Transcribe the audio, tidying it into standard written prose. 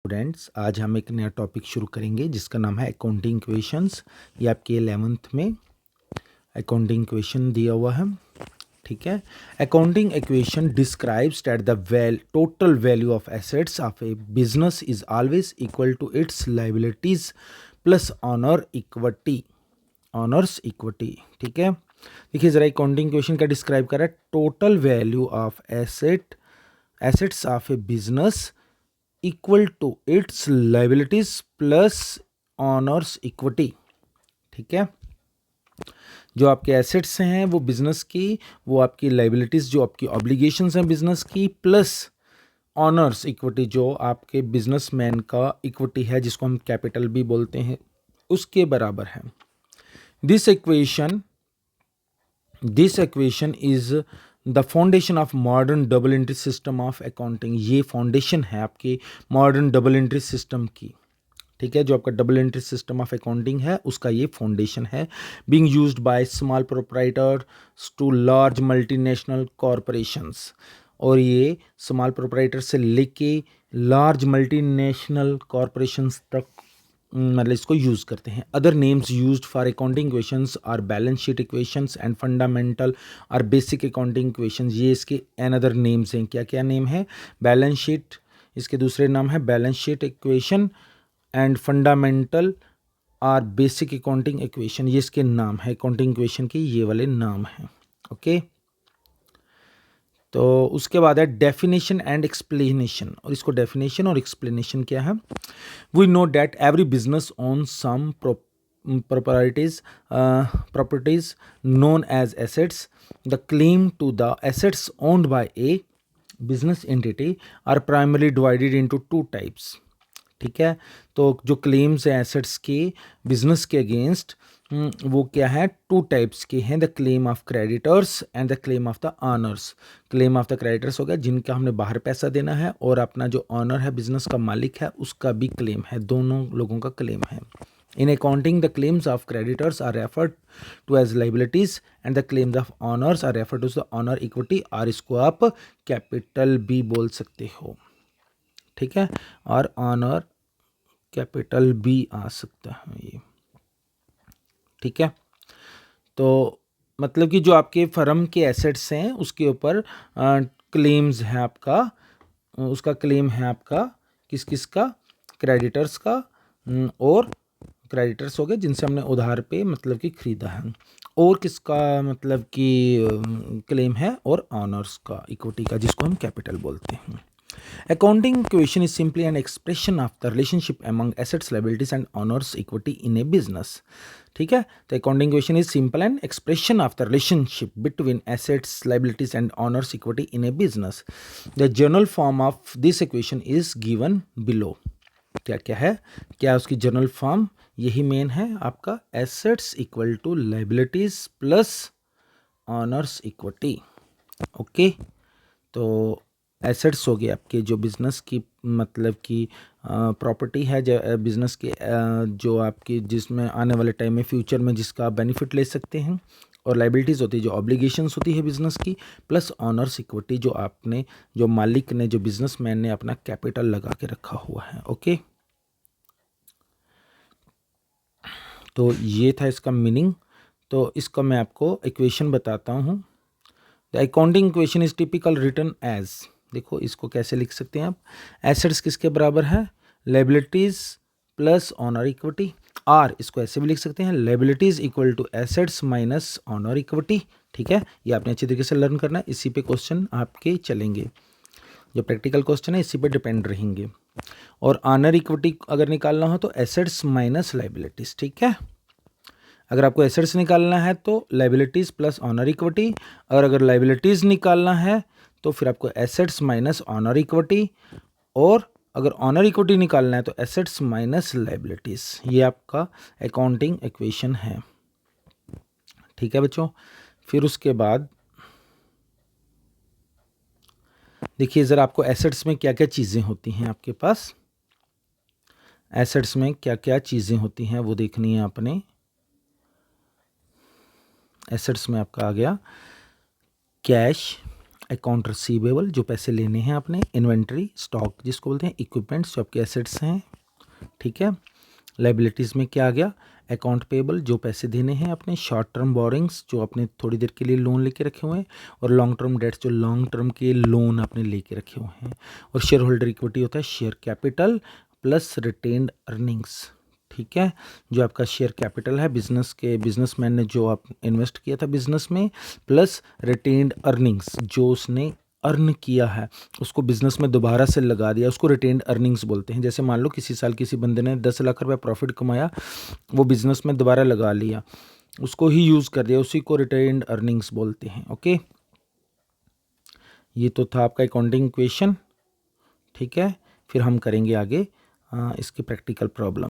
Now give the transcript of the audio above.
Students, आज हम एक नया टॉपिक शुरू करेंगे जिसका नाम है अकाउंटिंग इक्वेशंस। ये आपके 11th में अकाउंटिंग इक्वेशन दिया हुआ है। ठीक है। Accounting equation describes that the total value of assets of a business is always equal to its liabilities plus owners equity. ठीक है। देखिए जरा अकाउंटिंग इक्वेशन का डिस्क्राइब कर रहा है, total value of assets of a business equal to its liabilities plus owners equity. ठीक है। जो आपके एसेट्स हैं वो बिजनेस की, वो आपकी लाइबिलिटीज जो आपकी ऑब्लिगेशंस हैं बिजनेस की, प्लस ऑनर्स इक्विटी जो आपके बिजनेसमैन का इक्विटी है जिसको हम कैपिटल भी बोलते हैं, उसके बराबर है। This equation is the foundation of modern double entry system of accounting. ये फाउंडेशन है आपके मॉडर्न डबल एंट्री सिस्टम की। ठीक है। जो आपका double entry system of accounting है उसका ये फाउंडेशन है, being used by small proprietors to large multinational corporations. और ये स्मॉल प्रोप्राइटर से लेके लार्ज मल्टीनेशनल कॉरपोरेशंस तक मतलब इसको यूज़ करते हैं। Other names used for accounting equations are balance sheet equations and fundamental और बेसिक अकाउंटिंग इक्वेशंस। ये इसके अनदर नेम्स हैं। क्या क्या नेम है? बैलेंस शीट, इसके दूसरे नाम है balance sheet equation and fundamental और बेसिक अकाउंटिंग इक्वेशन। ये इसके नाम है, अकाउंटिंग इक्वेशन के ये वाले नाम हैं। ओके। तो उसके बाद है डेफिनेशन एंड एक्सप्लेनेशन, और इसको डेफिनेशन और एक्सप्लेनेशन क्या है? We know that every business own some properties known as assets. The claim to the assets owned by a business entity are primarily divided into two types. ठीक है। तो जो claims हैं एसेट्स के business के against, वो क्या है? टू टाइप्स के हैं, the claim of creditors and the claim of the honours. Claim of the creditors हो गया जिनका हमने बाहर पैसा देना है, और अपना जो ऑनर है बिजनेस का मालिक है उसका भी क्लेम है, दोनों लोगों का क्लेम है। In accounting the claims of creditors are referred to as liabilities and the claims of owners are referred to the owner equity, और इसको आप कैपिटल भी बोल सकते हो। ठीक है। और ऑनर कैपिटल भी आ सकता है ये। ठीक है। तो मतलब कि जो आपके फर्म के एसेट्स हैं उसके ऊपर क्लेम्स है आपका, उसका क्लेम है आपका किस किस का? क्रेडिटर्स का, और क्रेडिटर्स हो गए जिनसे हमने उधार पे मतलब कि खरीदा है, और किसका मतलब कि क्लेम है? और ऑनर्स का, इक्विटी का, जिसको हम कैपिटल बोलते हैं। Accounting equation is simply an expression of the relationship among assets, liabilities and honors equity in a business. ठीक है। तो accounting equation is simple an expression of the relationship between assets, liabilities and honors equity in a business. The general form of this equation is given below. क्या क्या है? क्या उसकी general form? यही main है आपका, assets equal to liabilities plus honors equity. Okay. तो assets हो गए आपके जो बिज़नेस की मतलब कि प्रॉपर्टी है, जो बिज़नेस के जो आपकी जिसमें आने वाले टाइम में फ्यूचर में जिसका आप बेनिफिट ले सकते हैं, और लाइबिलिटीज़ होती है जो ऑब्लिगेशंस होती है बिज़नेस की, प्लस ऑनर्स इक्विटी जो आपने, जो मालिक ने, जो बिजनेसमैन ने अपना कैपिटल लगा के रखा हुआ है। ओके। तो ये था इसका मीनिंग। तो इसका मैं आपको इक्वेशन बताता हूँ। The accounting equation is typical return as, देखो इसको कैसे लिख सकते हैं आप? एसेट्स किसके बराबर है? Liabilities plus owner equity. और इसको ऐसे भी लिख सकते हैं, liabilities equal to assets minus owner equity. ठीक है। ये आपने अच्छी तरीके से लर्न करना है, इसी पे क्वेश्चन आपके चलेंगे, जो प्रैक्टिकल क्वेश्चन है इसी पे डिपेंड रहेंगे। और ऑनर इक्विटी अगर निकालना हो तो एसेट्स माइनस लायबिलिटीज। ठीक है। अगर आपको एसेट्स निकालना है तो लायबिलिटीज प्लस ऑनर इक्विटी, और अगर लायबिलिटीज निकालना है तो फिर आपको एसेट्स माइनस ऑनर इक्विटी, और अगर ऑनर इक्विटी निकालना है तो एसेट्स माइनस लायबिलिटीज। ये आपका अकाउंटिंग इक्वेशन है। ठीक है बच्चों। फिर उसके बाद देखिए ज़रा, आपको एसेट्स में क्या क्या चीज़ें होती हैं आपके पास, एसेट्स में क्या क्या चीज़ें होती हैं वो देखनी है आपने। एसेट्स में आपका आ गया कैश, अकाउंट रिसीवेबल जो पैसे लेने हैं आपने, इन्वेंट्री स्टॉक जिसको बोलते हैं, इक्विपमेंट्स जो आपके एसेट्स हैं, ठीक है। लाइबिलिटीज़ में क्या आ गया, अकाउंट पेबल जो पैसे देने हैं अपने, शॉर्ट टर्म बोरिंग्स जो आपने थोड़ी देर के लिए लोन लेके रखे हुए हैं, और लॉन्ग टर्म डेट्स जो लॉन्ग टर्म के लोन आपने लेके रखे हुए हैं। और शेयर होल्डर इक्विटी होता है share capital plus retained earnings, ठीक है। जो आपका शेयर कैपिटल है बिजनेसमैन ने जो आप इन्वेस्ट किया था बिजनेस में, प्लस रिटेन्ड अर्निंग्स जो उसने अर्न किया है उसको बिजनेस में दोबारा से लगा दिया, उसको रिटेन्ड अर्निंग्स बोलते हैं। जैसे मान लो किसी साल किसी बंदे ने 10 लाख रुपए प्रॉफिट कमाया, वो बिजनेस में दोबारा लगा लिया, उसको ही यूज़ कर दिया, उसी को रिटेन्ड अर्निंग्स बोलते हैं। ओके, ये तो था आपका अकाउंटिंग क्वेश्चन, ठीक है। फिर हम करेंगे आगे इसके प्रैक्टिकल प्रॉब्लम।